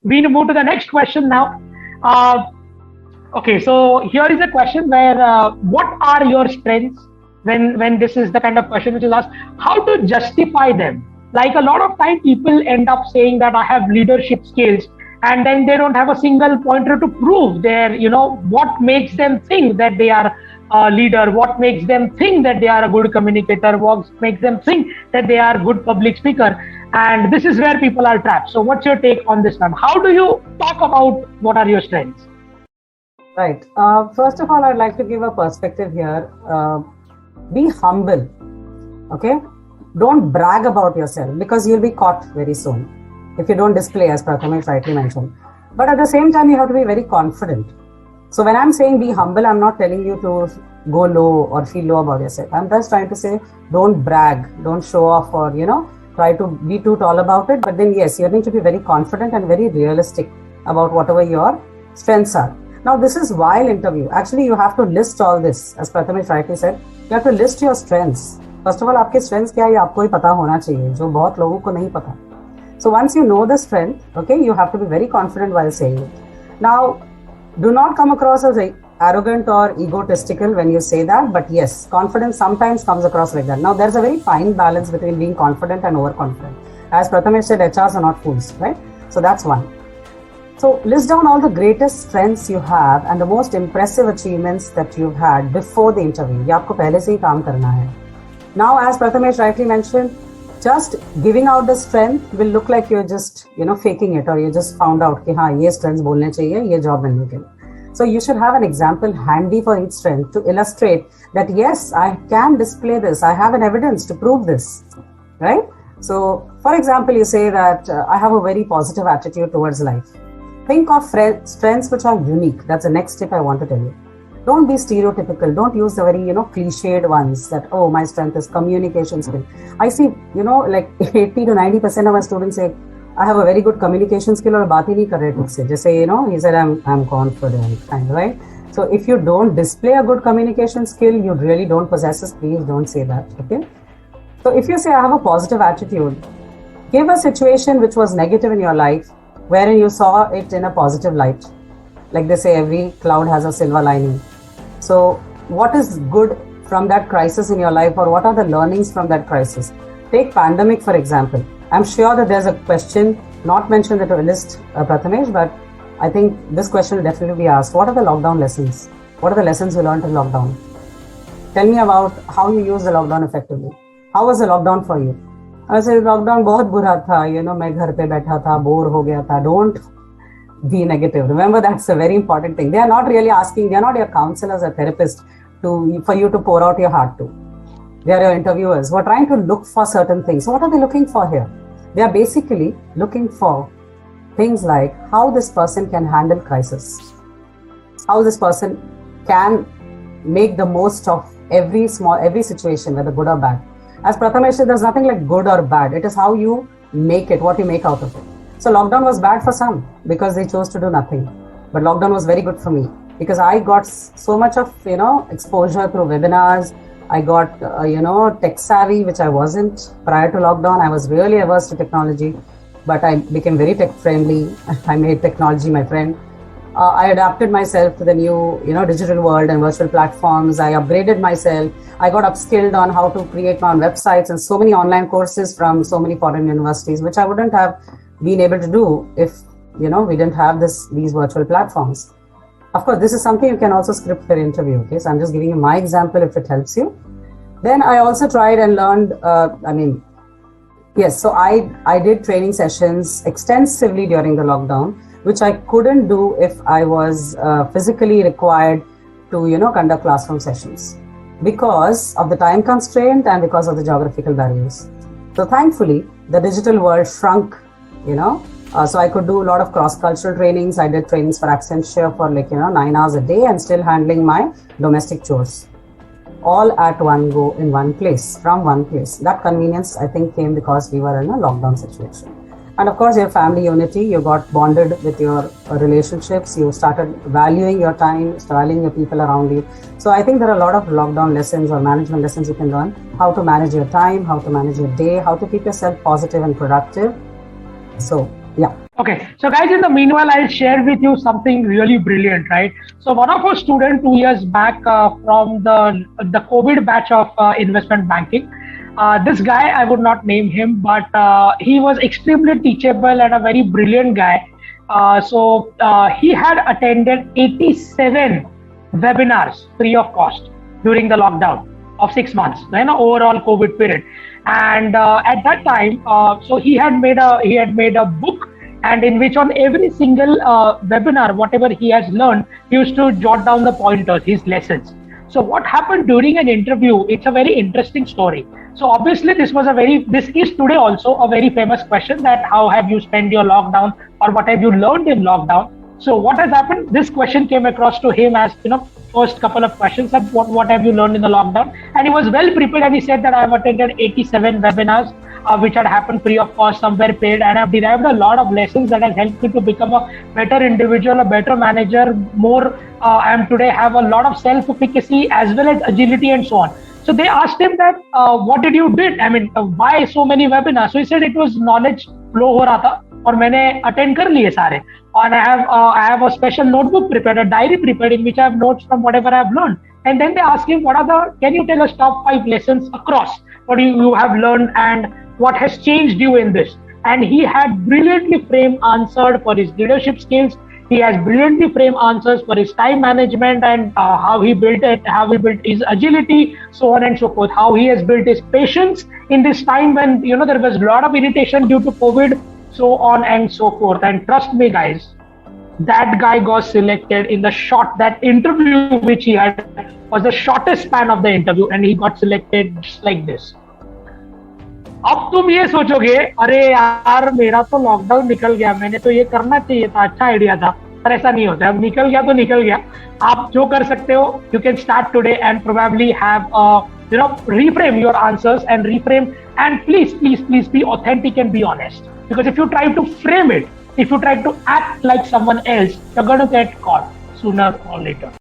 We move to the next question now. Uh, okay, so here is a question where what are your strengths when this is the kind of question which is asked, how to justify them? Like a lot of time people end up saying that I have leadership skills, and then they don't have a single pointer to prove their, what makes them think that they are a leader, what makes them think that they are a good communicator, what makes them think that they are good public speaker. And this is where people are trapped. So what's your take on this one? How do you talk about what are your strengths? Right. First of all, I'd like to give a perspective here. Be humble. Okay. Don't brag about yourself because you'll be caught very soon if you don't display, as Prathamesh rightly mentioned. But at the same time, you have to be very confident. So when I'm saying be humble, I'm not telling you to go low or feel low about yourself. I'm just trying to say don't brag, don't show off, or try to be too tall about it. But then yes, you need to be very confident and very realistic about whatever your strengths are. Now this is while interview. Actually, you have to list all this, as Prathamesh rightly said. You have to list your strengths. First of all, आपके strengths क्या है ये आपको ही पता होना चाहिए, जो बहुत लोगों को नहीं पता. So once you know the strength, okay, you have to be very confident while saying it. Now, do not come across as arrogant or egotistical when you say that, but yes, confidence sometimes comes across like that. Now, there's a very fine balance between being confident and overconfident. As Prathamesh said, HRs are not fools, right? So that's one. So list down all the greatest strengths you have and the most impressive achievements that you've had before the interview. ये आपको पहले से ही काम करना है. Now, as Prathamesh rightly mentioned, just giving out the strength will look like you're just, faking it, or you just found out कि हाँ ये strengths बोलने चाहिए ये job मिलने के लिए. So you should have an example handy for each strength to illustrate that yes, I can display this. I have an evidence to prove this, right? So, for example, you say that I have a very positive attitude towards life. Think of strengths which are unique. That's the next tip I want to tell you. Don't be stereotypical. Don't use the very, cliched ones that, oh, my strength is communication skill. I see, like 80 to 90% of my students say, I have a very good communication skill और बात ही नहीं कर रहे ठीक से. Just say, he said, I'm confident, kind of, right? So if you don't display a good communication skill, you really don't possess it. Please don't say that, okay? So if you say, I have a positive attitude, give a situation which was negative in your life, wherein you saw it in a positive light. Like they say, every cloud has a silver lining. So what is good from that crisis in your life, or what are the learnings from that crisis? Take pandemic, for example. I'm sure that there's a question not mentioned in the list, Prathamesh, but I think this question will definitely be asked. What are the lockdown lessons? What are the lessons you learned in lockdown? Tell me about how you used the lockdown effectively. How was the lockdown for you? I said, lockdown बहुत बुरा था, मैं घर पे बैठा था, bore हो गया था. Don't be negative. Remember, that's a very important thing. They are not really asking, they are not your counselors or therapists for you to pour out your heart to. They are your interviewers who are trying to look for certain things. So what are they looking for here? They are basically looking for things like how this person can handle crisis, how this person can make the most of every situation, whether good or bad. As Prathamesh said, there's nothing like good or bad. It is how you make it, what you make out of it. So lockdown was bad for some because they chose to do nothing. But lockdown was very good for me because I got so much of, exposure through webinars. I got, tech savvy, which I wasn't prior to lockdown. I was really averse to technology, but I became very tech friendly. I made technology my friend. I adapted myself to the new, digital world and virtual platforms. I upgraded myself. I got upskilled on how to create my own websites and so many online courses from so many foreign universities, which I wouldn't have been able to do if, we didn't have these virtual platforms. Of course, this is something you can also script for interview. Okay, so I'm just giving you my example if it helps you. Then I also tried and learned, so I did training sessions extensively during the lockdown, which I couldn't do if I was physically required to, conduct classroom sessions because of the time constraint and because of the geographical barriers. So thankfully, the digital world shrunk, so I could do a lot of cross-cultural trainings. I did trainings for Accenture for 9 hours a day and still handling my domestic chores. All at one go in one place, from one place. That convenience, I think, came because we were in a lockdown situation. And of course, your family unity, you got bonded with your relationships, you started valuing your time, valuing your people around you. So I think there are a lot of lockdown lessons or management lessons you can learn. How to manage your time, how to manage your day, how to keep yourself positive and productive. So Yeah. Okay, so guys, in the meanwhile, I'll share with you something really brilliant, right? So one of our students 2 years back from the COVID batch of investment banking, this guy, I would not name him, but he was extremely teachable and a very brilliant guy. He had attended 87 webinars free of cost during the lockdown of 6 months, overall COVID period. And at that time, so he had made a book, and in which on every single webinar, whatever he has learned, he used to jot down the pointers, his lessons. So what happened during an interview? It's a very interesting story. So obviously, this is today also a very famous question, that how have you spent your lockdown, or what have you learned in lockdown? So what has happened? This question came across to him as, first couple of questions, that what have you learned in the lockdown? And he was well prepared, and he said that I have attended 87 webinars, which had happened free of cost, somewhere paid, and I've derived a lot of lessons that has helped me to become a better individual, a better manager, more, I am today have a lot of self-efficacy as well as agility and so on. So they asked him that, what did you did? I mean, why so many webinars? So he said it was knowledge flow हो रहा था, और मैंने attend कर लिए सारे. And I have a special notebook prepared, a diary prepared, in which I have notes from whatever I have learned. And then they ask him, can you tell us top 5 lessons across what you have learned and what has changed you in this? And he had brilliantly framed answered for his leadership skills. He has brilliantly framed answers for his time management, and how he built it, how he built his agility, so on and so forth. How he has built his patience in this time when there was a lot of irritation due to COVID, so on and so forth. And trust me, guys, that guy got selected in that interview which he had was the shortest span of the interview, and he got selected just like this. अब तुम ये सोचोगे, अरे यार मेरा तो lockdown निकल गया, मैंने तो ये करना चाहिए था, अच्छा आइडिया था, पर ऐसा नहीं होता. अब निकल गया तो निकल गया. आप जो कर सकते हो, you can start today and probably have reframe your answers and reframe, and please be authentic and be honest, because if you try to frame it, if you try to act like someone else, you're going to get caught sooner or later.